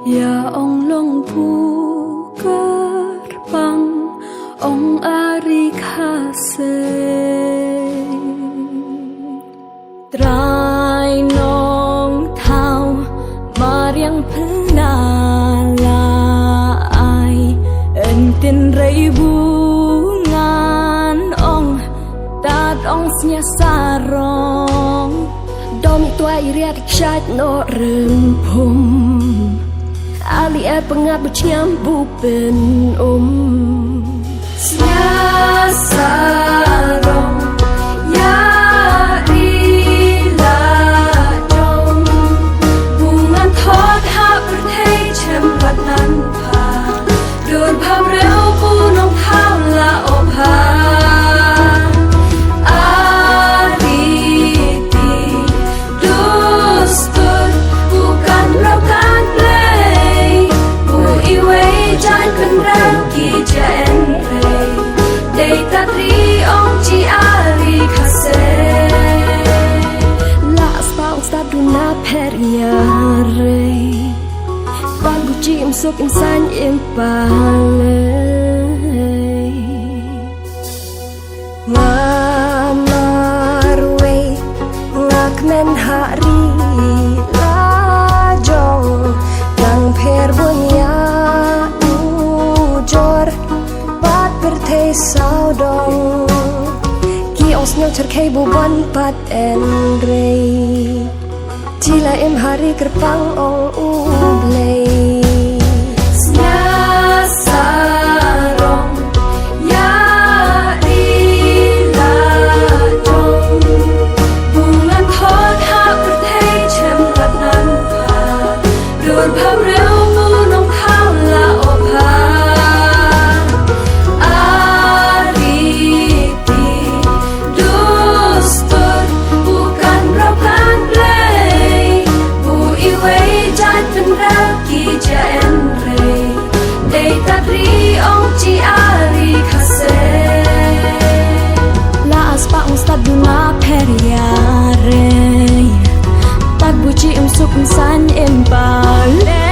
Ya ông long pu gerbang ông ari kasih Trai nong thao mariang penalai entin bungan ong tad ong snya sarong domi tua iriat chat no rempum Ali pengabu nyambu ben snya sarong ya ila dong bungan thot ha berthei chembat nan pa dur pham reu pu nong thao la opha Suk insan impalay Ngamarwe ngakmen hari lajong Nang perbunya ujor Pat bertei saudong Ki os nyong cerkei buban pat enrei Tila im hari kerpang ong ublay Suk insan impale